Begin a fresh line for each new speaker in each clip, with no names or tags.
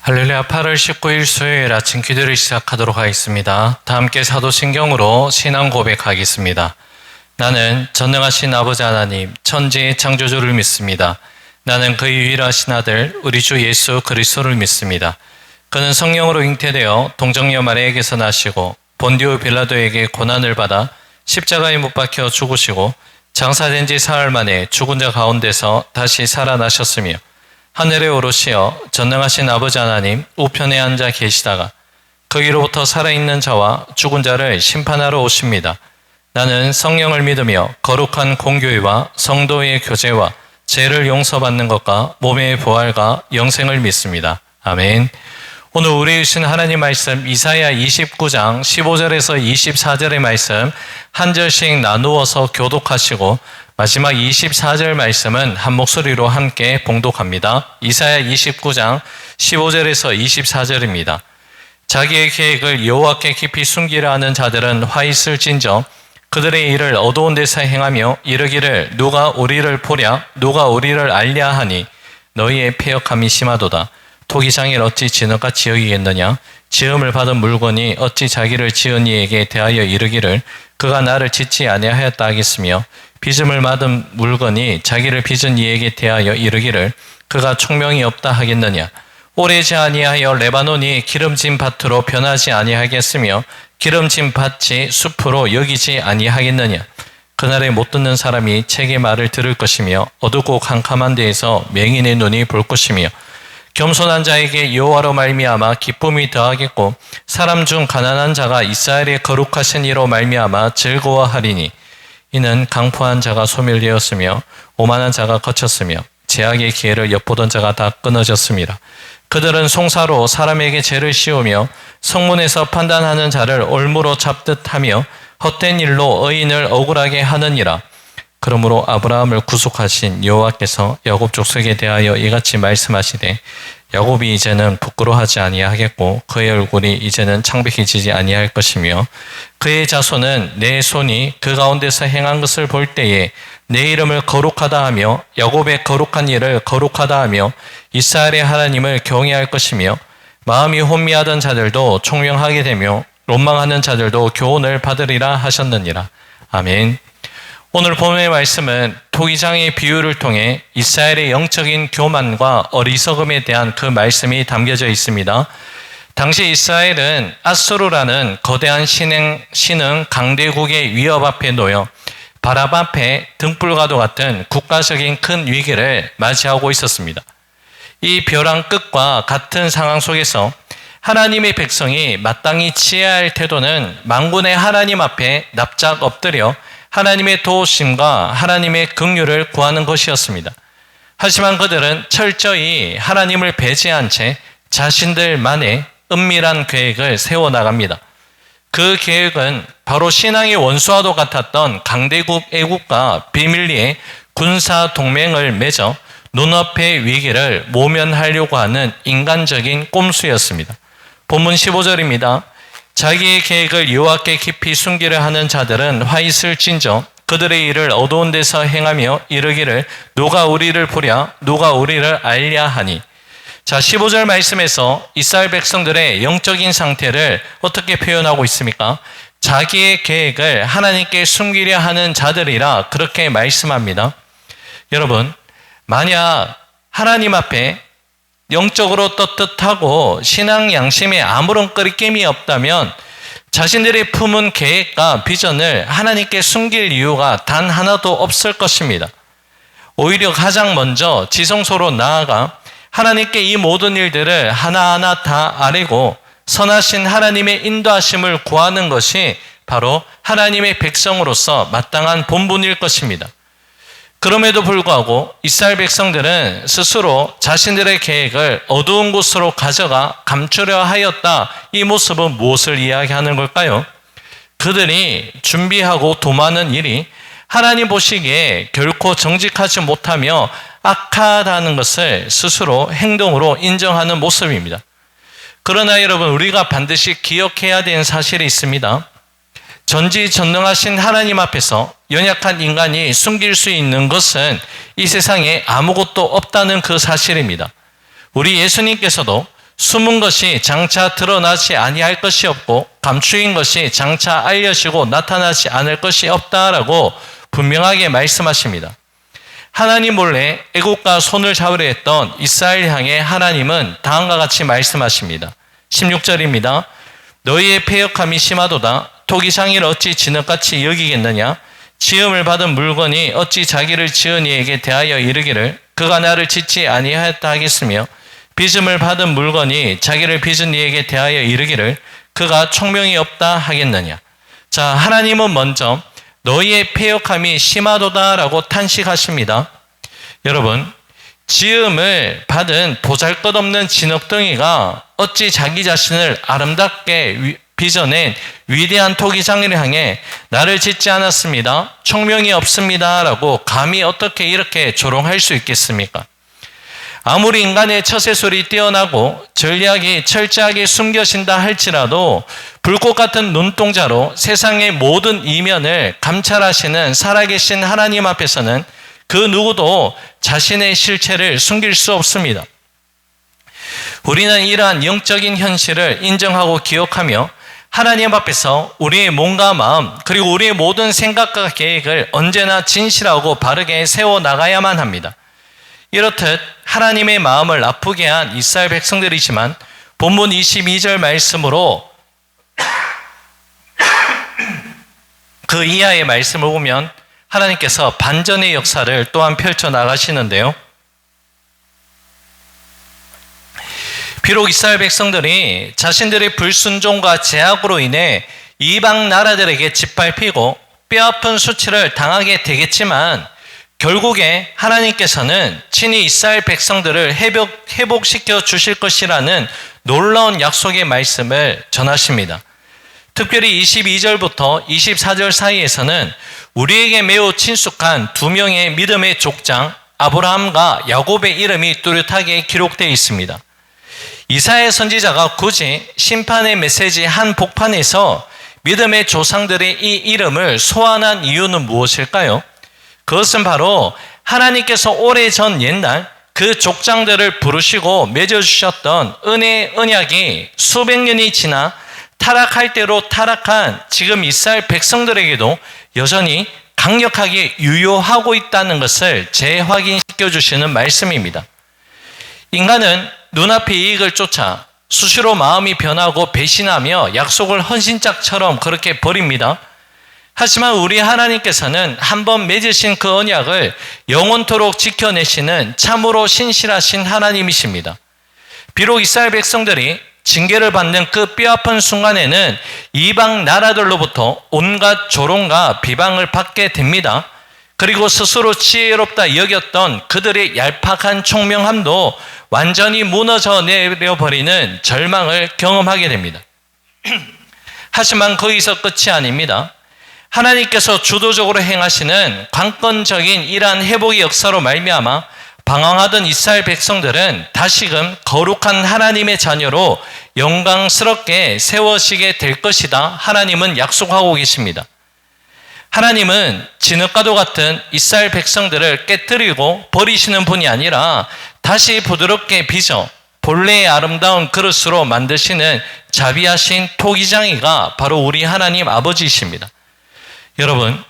할렐루야. 8월 19일 수요일 아침 기도를 시작하도록 하겠습니다. 다 함께 사도신경으로 신앙 고백하겠습니다. 나는 전능하신 아버지 하나님, 천지의 창조주를 믿습니다. 나는 그의 유일하신 아들, 우리 주 예수 그리스도를 믿습니다. 그는 성령으로 잉태되어 동정녀 마리아에게서 나시고 본디오 빌라도에게 고난을 받아 십자가에 못 박혀 죽으시고 장사된 지 사흘 만에 죽은 자 가운데서 다시 살아나셨으며 하늘에 오르시어 전능하신 아버지 하나님 우편에 앉아 계시다가 거기로부터 살아있는 자와 죽은 자를 심판하러 오십니다. 나는 성령을 믿으며 거룩한 공교회와 성도의 교제와 죄를 용서받는 것과 몸의 부활과 영생을 믿습니다. 아멘. 오늘 우리 주신 하나님 말씀 이사야 29장 15절에서 24절의 말씀 한 절씩 나누어서 교독하시고 마지막 24절 말씀은 한 목소리로 함께 봉독합니다. 이사야 29장 15절에서 24절입니다. 자기의 계획을 여호와께 깊이 숨기려 하는 자들은 화 있을진저 그들의 일을 어두운 데서 행하며 이르기를 누가 우리를 보랴 누가 우리를 알랴 하니 너희의 패역함이 심하도다. 토기장일 어찌 진흙같이 여기겠느냐? 지음을 받은 물건이 어찌 자기를 지은 이에게 대하여 이르기를 그가 나를 짓지 아니하였다 하겠으며 빚음을 받은 물건이 자기를 빚은 이에게 대하여 이르기를 그가 총명이 없다 하겠느냐? 오래지 아니하여 레바논이 기름진 밭으로 변하지 아니하겠으며 기름진 밭이 숲으로 여기지 아니하겠느냐? 그날에 못 듣는 사람이 책의 말을 들을 것이며 어둡고 캄캄한 데에서 맹인의 눈이 볼 것이며 겸손한 자에게 여호와로 말미암아 기쁨이 더하겠고 사람 중 가난한 자가 이스라엘의 거룩하신 이로 말미암아 즐거워하리니 이는 강포한 자가 소멸되었으며 오만한 자가 거쳤으며 제약의 기회를 엿보던 자가 다 끊어졌습니다. 그들은 송사로 사람에게 죄를 씌우며 성문에서 판단하는 자를 올무로 잡듯 하며 헛된 일로 의인을 억울하게 하느니라. 그러므로 아브라함을 구속하신 여호와께서 야곱 족속에 대하여 이같이 말씀하시되 야곱이 이제는 부끄러워하지 아니하겠고 그의 얼굴이 이제는 창백해지지 아니할 것이며 그의 자손은 내 손이 그 가운데서 행한 것을 볼 때에 내 이름을 거룩하다 하며 야곱의 거룩한 일을 거룩하다 하며 이스라엘의 하나님을 경외할 것이며 마음이 혼미하던 자들도 총명하게 되며 론망하는 자들도 교훈을 받으리라 하셨느니라. 아멘. 오늘 본문의 말씀은 토기장의 비유를 통해 이스라엘의 영적인 교만과 어리석음에 대한 그 말씀이 담겨져 있습니다. 당시 이스라엘은 아수르라는 거대한 신흥 강대국의 위협 앞에 놓여 바람 앞에 등불과도 같은 국가적인 큰 위기를 맞이하고 있었습니다. 이 벼랑 끝과 같은 상황 속에서 하나님의 백성이 마땅히 취해야 할 태도는 만군의 하나님 앞에 납작 엎드려 하나님의 도우심과 하나님의 긍휼을 구하는 것이었습니다. 하지만 그들은 철저히 하나님을 배제한 채 자신들만의 은밀한 계획을 세워나갑니다. 그 계획은 바로 신앙의 원수와도 같았던 강대국 애국과 비밀리에 군사 동맹을 맺어 눈앞의 위기를 모면하려고 하는 인간적인 꼼수였습니다. 본문 15절입니다. 자기의 계획을 여호와께 깊이 숨기려 하는 자들은 화 있을진저 그들의 일을 어두운 데서 행하며 이르기를 누가 우리를 보랴 누가 우리를 알랴 하니. 자, 15절 말씀에서 이스라엘 백성들의 영적인 상태를 어떻게 표현하고 있습니까? 자기의 계획을 하나님께 숨기려 하는 자들이라 그렇게 말씀합니다. 여러분, 만약 하나님 앞에 영적으로 떳떳하고 신앙 양심에 아무런 끄리낌이 없다면 자신들의 품은 계획과 비전을 하나님께 숨길 이유가 단 하나도 없을 것입니다. 오히려 가장 먼저 지성소로 나아가 하나님께 이 모든 일들을 하나하나 다 아뢰고 선하신 하나님의 인도하심을 구하는 것이 바로 하나님의 백성으로서 마땅한 본분일 것입니다. 그럼에도 불구하고 이스라엘 백성들은 스스로 자신들의 계획을 어두운 곳으로 가져가 감추려 하였다. 이 모습은 무엇을 이야기하는 걸까요? 그들이 준비하고 도모하는 일이 하나님 보시기에 결코 정직하지 못하며 악하다는 것을 스스로 행동으로 인정하는 모습입니다. 그러나 여러분, 우리가 반드시 기억해야 되는 사실이 있습니다. 전지전능하신 하나님 앞에서 연약한 인간이 숨길 수 있는 것은 이 세상에 아무것도 없다는 그 사실입니다. 우리 예수님께서도 숨은 것이 장차 드러나지 아니할 것이 없고 감추인 것이 장차 알려지고 나타나지 않을 것이 없다라고 분명하게 말씀하십니다. 하나님 몰래 애국과 손을 잡으려 했던 이스라엘 향해 하나님은 다음과 같이 말씀하십니다. 16절입니다. 너희의 패역함이 심하도다. 토기장이를 어찌 진흙같이 여기겠느냐? 지음을 받은 물건이 어찌 자기를 지은 이에게 대하여 이르기를 그가 나를 짓지 아니하였다 하겠으며 빚음을 받은 물건이 자기를 빚은 이에게 대하여 이르기를 그가 총명이 없다 하겠느냐. 자, 하나님은 먼저 너희의 패역함이 심하도다라고 탄식하십니다. 여러분, 지음을 받은 보잘것없는 진흙덩이가 어찌 자기 자신을 아름답게 빚어낸 위대한 토기장이를 향해 나를 짓지 않았습니다. 총명이 없습니다. 라고 감히 어떻게 이렇게 조롱할 수 있겠습니까? 아무리 인간의 처세술이 뛰어나고 전략이 철저하게 숨겨진다 할지라도 불꽃 같은 눈동자로 세상의 모든 이면을 감찰하시는 살아계신 하나님 앞에서는 그 누구도 자신의 실체를 숨길 수 없습니다. 우리는 이러한 영적인 현실을 인정하고 기억하며 하나님 앞에서 우리의 몸과 마음 그리고 우리의 모든 생각과 계획을 언제나 진실하고 바르게 세워나가야만 합니다. 이렇듯 하나님의 마음을 아프게 한 이스라엘 백성들이지만 본문 22절 말씀으로 그 이하의 말씀을 보면 하나님께서 반전의 역사를 또한 펼쳐나가시는데요. 비록 이스라엘 백성들이 자신들의 불순종과 제약으로 인해 이방 나라들에게 짓밟히고 뼈아픈 수치를 당하게 되겠지만 결국에 하나님께서는 친히 이스라엘 백성들을 회복시켜 주실 것이라는 놀라운 약속의 말씀을 전하십니다. 특별히 22절부터 24절 사이에서는 우리에게 매우 친숙한 두 명의 믿음의 족장 아브라함과 야곱의 이름이 뚜렷하게 기록되어 있습니다. 이사야 선지자가 굳이 심판의 메시지 한 복판에서 믿음의 조상들의 이 이름을 소환한 이유는 무엇일까요? 그것은 바로 하나님께서 오래전 옛날 그 족장들을 부르시고 맺어주셨던 은혜의 언약이 수백 년이 지나 타락할 대로 타락한 지금 이스라엘 백성들에게도 여전히 강력하게 유효하고 있다는 것을 재확인시켜 주시는 말씀입니다. 인간은 눈앞의 이익을 쫓아 수시로 마음이 변하고 배신하며 약속을 헌신짝처럼 그렇게 버립니다. 하지만 우리 하나님께서는 한번 맺으신 그 언약을 영원토록 지켜내시는 참으로 신실하신 하나님이십니다. 비록 이스라엘 백성들이 징계를 받는 그 뼈아픈 순간에는 이방 나라들로부터 온갖 조롱과 비방을 받게 됩니다. 그리고 스스로 지혜롭다 여겼던 그들의 얄팍한 총명함도 완전히 무너져 내려버리는 절망을 경험하게 됩니다. 하지만 거기서 끝이 아닙니다. 하나님께서 주도적으로 행하시는 관건적인 이러한 회복의 역사로 말미암아 방황하던 이스라엘 백성들은 다시금 거룩한 하나님의 자녀로 영광스럽게 세워지게 될 것이다. 하나님은 약속하고 계십니다. 하나님은 진흙과도 같은 이스라엘 백성들을 깨뜨리고 버리시는 분이 아니라 다시 부드럽게 빚어 본래의 아름다운 그릇으로 만드시는 자비하신 토기장이가 바로 우리 하나님 아버지이십니다. 여러분,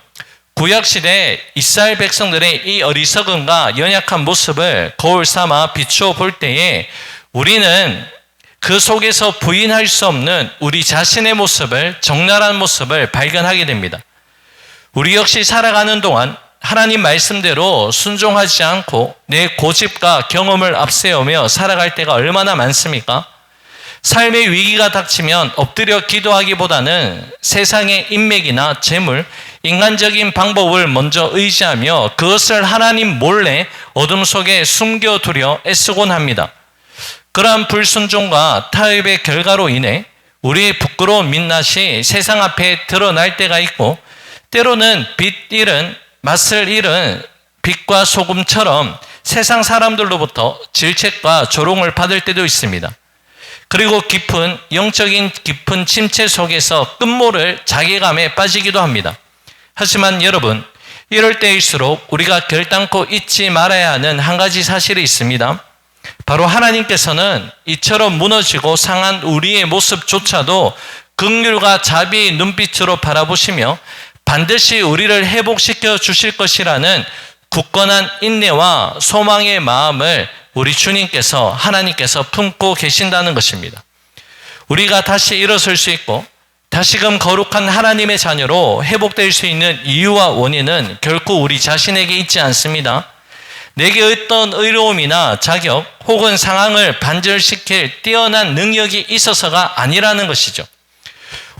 구약시대 이스라엘 백성들의 이 어리석음과 연약한 모습을 거울 삼아 비추어 볼 때에 우리는 그 속에서 부인할 수 없는 우리 자신의 모습을, 적나라한 모습을 발견하게 됩니다. 우리 역시 살아가는 동안 하나님 말씀대로 순종하지 않고 내 고집과 경험을 앞세우며 살아갈 때가 얼마나 많습니까? 삶의 위기가 닥치면 엎드려 기도하기보다는 세상의 인맥이나 재물, 인간적인 방법을 먼저 의지하며 그것을 하나님 몰래 어둠 속에 숨겨두려 애쓰곤 합니다. 그러한 불순종과 타협의 결과로 인해 우리의 부끄러운 민낯이 세상 앞에 드러날 때가 있고 때로는 빛 잃은, 맛을 잃은 빛과 소금처럼 세상 사람들로부터 질책과 조롱을 받을 때도 있습니다. 그리고 영적인 깊은 침체 속에서 끝모를 자괴감에 빠지기도 합니다. 하지만 여러분, 이럴 때일수록 우리가 결단코 잊지 말아야 하는 한 가지 사실이 있습니다. 바로 하나님께서는 이처럼 무너지고 상한 우리의 모습조차도 긍휼과 자비의 눈빛으로 바라보시며 반드시 우리를 회복시켜 주실 것이라는 굳건한 인내와 소망의 마음을 우리 주님께서 하나님께서 품고 계신다는 것입니다. 우리가 다시 일어설 수 있고 다시금 거룩한 하나님의 자녀로 회복될 수 있는 이유와 원인은 결코 우리 자신에게 있지 않습니다. 내게 어떤 의로움이나 자격 혹은 상황을 반절시킬 뛰어난 능력이 있어서가 아니라는 것이죠.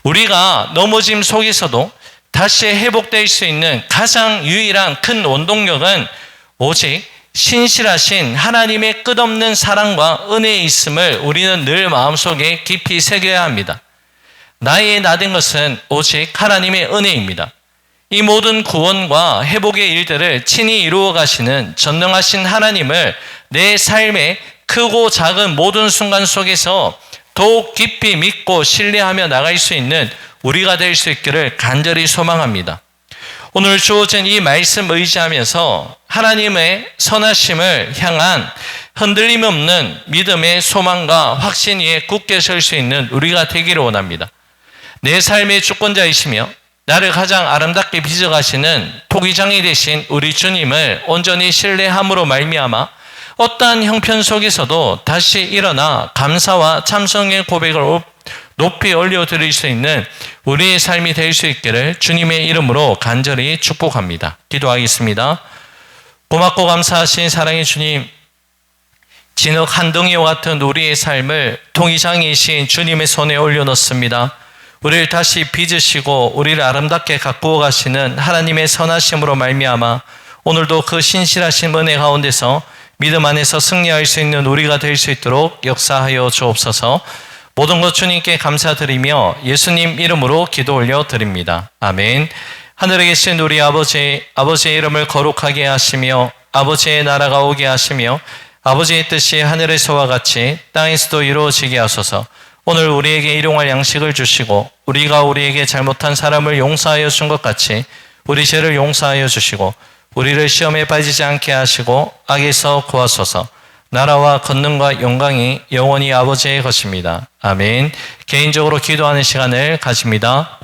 우리가 넘어짐 속에서도 다시 회복될 수 있는 가장 유일한 큰 원동력은 오직 신실하신 하나님의 끝없는 사랑과 은혜에 있음을 우리는 늘 마음속에 깊이 새겨야 합니다. 나의 나된 것은 오직 하나님의 은혜입니다. 이 모든 구원과 회복의 일들을 친히 이루어 가시는 전능하신 하나님을 내 삶의 크고 작은 모든 순간 속에서 더욱 깊이 믿고 신뢰하며 나갈 수 있는 우리가 될 수 있기를 간절히 소망합니다. 오늘 주어진 이 말씀 의지하면서 하나님의 선하심을 향한 흔들림 없는 믿음의 소망과 확신 위에 굳게 설 수 있는 우리가 되기를 원합니다. 내 삶의 주권자이시며 나를 가장 아름답게 빚어가시는 토기장이 되신 우리 주님을 온전히 신뢰함으로 말미암아 어떠한 형편 속에서도 다시 일어나 감사와 참성의 고백을 높이 올려드릴 수 있는 우리의 삶이 될 수 있기를 주님의 이름으로 간절히 축복합니다. 기도하겠습니다. 고맙고 감사하신 사랑의 주님, 진흙 한 덩이와 같은 우리의 삶을 통이장이신 주님의 손에 올려놓습니다. 우리를 다시 빚으시고 우리를 아름답게 가꾸어 가시는 하나님의 선하심으로 말미암아 오늘도 그 신실하신 은혜 가운데서 믿음 안에서 승리할 수 있는 우리가 될 수 있도록 역사하여 주옵소서. 모든 것 주님께 감사드리며 예수님 이름으로 기도 올려드립니다. 아멘. 하늘에 계신 우리 아버지의 이름을 거룩하게 하시며 아버지의 나라가 오게 하시며 아버지의 뜻이 하늘에서와 같이 땅에서도 이루어지게 하소서. 오늘 우리에게 일용할 양식을 주시고 우리가 우리에게 잘못한 사람을 용서하여 준 것 같이 우리 죄를 용서하여 주시고 우리를 시험에 빠지지 않게 하시고 악에서 구하소서. 나라와 권능과 영광이 영원히 아버지의 것입니다. 아멘. 개인적으로 기도하는 시간을 가집니다.